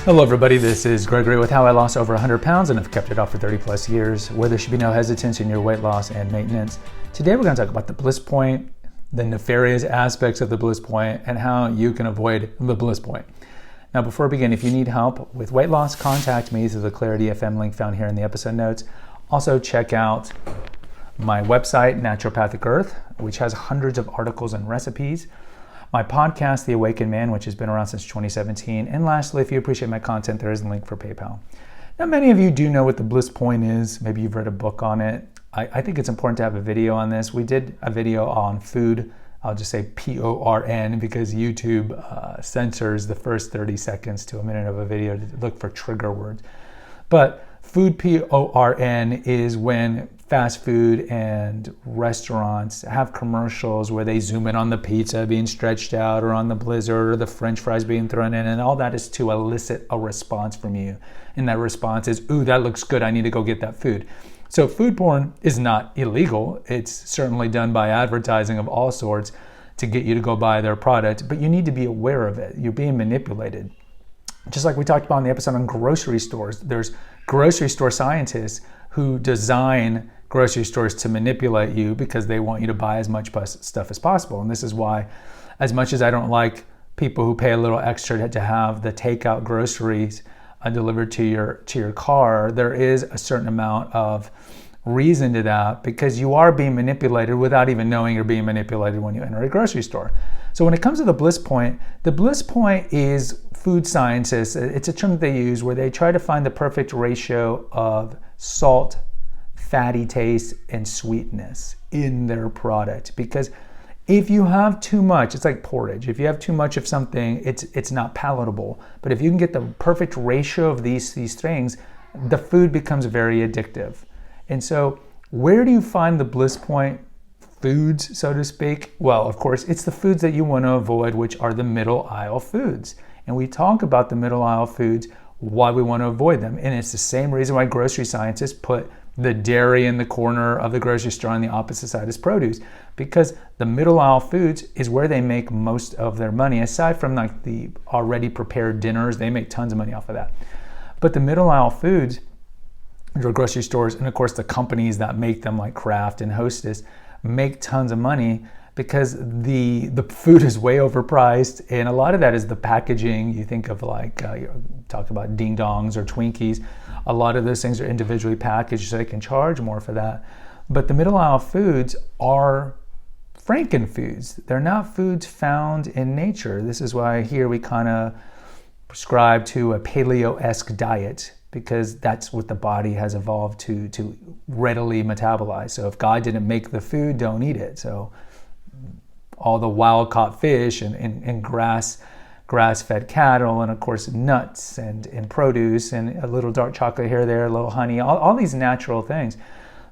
Hello everybody, this is Gregory with how I lost over 100 pounds and have kept it off for 30 plus years, where there should be no hesitance in your weight loss and maintenance. Today we're going to talk about the Bliss Point, the nefarious aspects of the Bliss Point, and how you can avoid the Bliss Point. Now before we begin, if you need help with weight loss, contact me through the Clarity FM link found here in the episode notes. Also check out my website, Naturopathic Earth, which has hundreds of articles and recipes. My podcast, The Awakened Man, which has been around since 2017. And lastly, if you appreciate my content, there is a link for PayPal. Now, many of you do know what the Bliss Point is. Maybe you've read a book on it. I think it's important to have a video on this. We did a video on food. I'll just say PORN because YouTube censors the first 30 seconds to a minute of a video to look for trigger words. But food PORN is when fast food and restaurants have commercials where they zoom in on the pizza being stretched out or on the blizzard or the french fries being thrown in, and all that is to elicit a response from you. And that response is, ooh, that looks good, I need to go get that food. So food porn is not illegal. It's certainly done by advertising of all sorts to get you to go buy their product, but you need to be aware of it. You're being manipulated. Just like we talked about in the episode on grocery stores, there's grocery store scientists who design grocery stores to manipulate you because they want you to buy as much stuff as possible. And this is why, as much as I don't like people who pay a little extra to have the takeout groceries delivered to your car, there is a certain amount of reason to that because you are being manipulated without even knowing you're being manipulated when you enter a grocery store. So when it comes to the Bliss Point is food scientists. It's a term that they use where they try to find the perfect ratio of salt, fatty taste, and sweetness in their product. Because if you have too much, it's like porridge. If you have too much of something, it's not palatable. But if you can get the perfect ratio of these things, the food becomes very addictive. And so where do you find the Bliss Point foods, so to speak? Well, of course, it's the foods that you want to avoid, which are the middle aisle foods. And we talk about the middle aisle foods, why we want to avoid them. And it's the same reason why grocery scientists put the dairy in the corner of the grocery store on the opposite side as produce, because the middle aisle foods is where they make most of their money. Aside from like the already prepared dinners, they make tons of money off of that. But the middle aisle foods, your grocery stores, and of course the companies that make them like Kraft and Hostess, make tons of money because the food is way overpriced, and a lot of that is the packaging. You think of like, talk about ding dongs or Twinkies. A lot of those things are individually packaged so they can charge more for that. But the middle aisle foods are Frankin-Foods. They're not foods found in nature. This is why here we kind of prescribe to a paleo-esque diet, because that's what the body has evolved to readily metabolize. So if God didn't make the food, don't eat it. So all the wild-caught fish and grass-fed cattle, and of course nuts and produce and a little dark chocolate here, there, a little honey, all these natural things.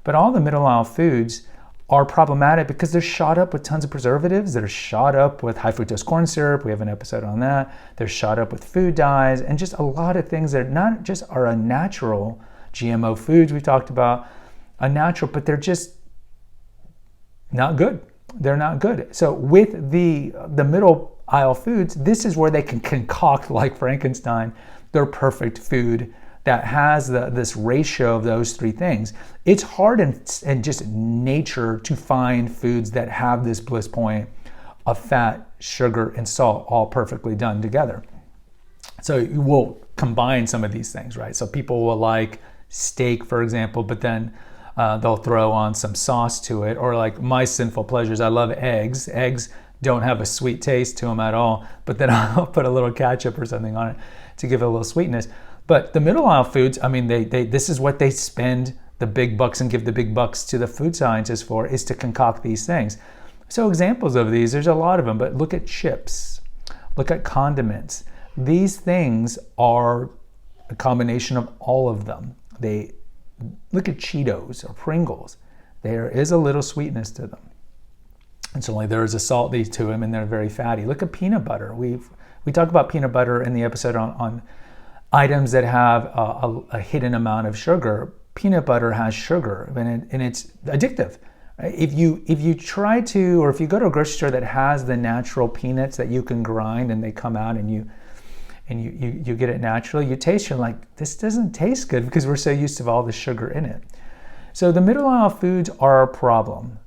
But all the middle aisle foods are problematic because they're shot up with tons of preservatives. They're shot up with high fructose corn syrup. We have an episode on that. They're shot up with food dyes and just a lot of things that not just are unnatural. GMO foods we talked about, unnatural, but they're just not good. They're not good. So with the middle aisle foods, this is where they can concoct, like Frankenstein, their perfect food that has this ratio of those three things. It's hard in just nature to find foods that have this Bliss Point of fat, sugar, and salt all perfectly done together. So you will combine some of these things, right? So people will like steak, for example, but then they'll throw on some sauce to it, or like my sinful pleasures. I love eggs. Eggs don't have a sweet taste to them at all, but then I'll put a little ketchup or something on it to give it a little sweetness. But the middle aisle foods, I mean, this is what they spend the big bucks and give the big bucks to the food scientists for, is to concoct these things. So examples of these, there's a lot of them, but look at chips, look at condiments. These things are a combination of all of them. Look at Cheetos or Pringles. There is a little sweetness to them. And certainly there is a salty to them, and they're very fatty. Look at peanut butter. We talk about peanut butter in the episode on items that have a hidden amount of sugar. Peanut butter has sugar, and it's addictive. If you try to, or if you go to a grocery store that has the natural peanuts that you can grind and they come out and and you get it naturally, you taste, you're like, this doesn't taste good because we're so used to all the sugar in it. So the middle aisle foods are a problem.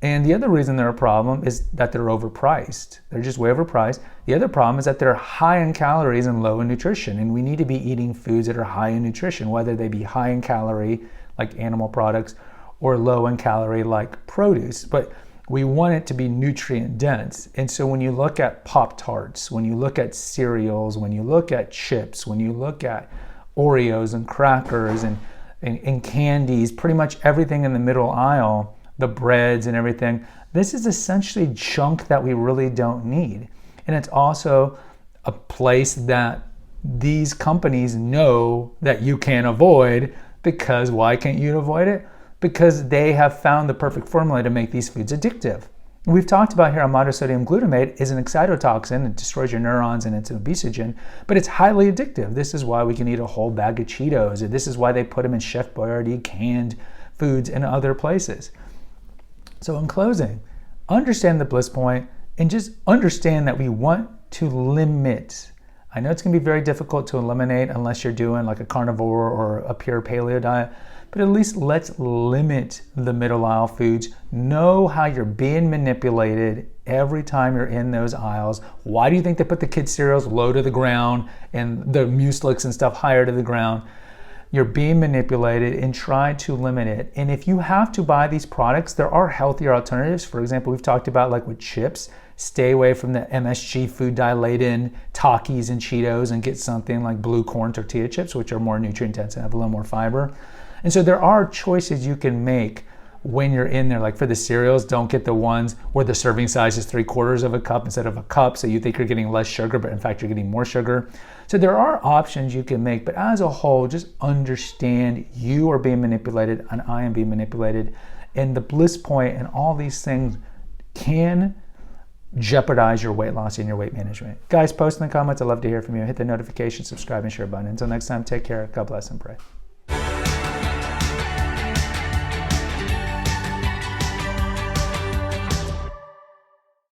And the other reason they're a problem is that they're overpriced. They're just way overpriced. The other problem is that they're high in calories and low in nutrition. And we need to be eating foods that are high in nutrition, whether they be high in calorie, like animal products, or low in calorie, like produce. But we want it to be nutrient dense. And so when you look at Pop-Tarts, when you look at cereals, when you look at chips, when you look at Oreos and crackers and candies, pretty much everything in the middle aisle, the breads and everything, this is essentially junk that we really don't need. And it's also a place that these companies know that you can't avoid, because why can't you avoid it? Because they have found the perfect formula to make these foods addictive. We've talked about here, monosodium glutamate is an excitotoxin. It destroys your neurons and it's an obesogen, but it's highly addictive. This is why we can eat a whole bag of Cheetos. This is why they put them in Chef Boyardee canned foods in other places. So in closing, understand the Bliss Point and just understand that we want to limit. I know it's going to be very difficult to eliminate unless you're doing like a carnivore or a pure paleo diet, but at least let's limit the middle aisle foods. Know how you're being manipulated every time you're in those aisles. Why do you think they put the kids' cereals low to the ground and the mueslis and stuff higher to the ground? You're being manipulated, and try to limit it. And if you have to buy these products, there are healthier alternatives. For example, we've talked about like with chips, stay away from the MSG food dye-laden Takis and Cheetos and get something like blue corn tortilla chips, which are more nutrient dense and have a little more fiber. And so there are choices you can make when you're in there. Like for the cereals, don't get the ones where the serving size is 3/4 of a cup instead of a cup, so you think you're getting less sugar, but in fact you're getting more sugar. So there are options you can make, but as a whole, just understand you are being manipulated and I am being manipulated, and the Bliss Point and all these things can jeopardize your weight loss and your weight management. Guys, post in the comments. I'd love to hear from you. Hit the notification, subscribe, and share button. Until next time, take care. God bless and pray.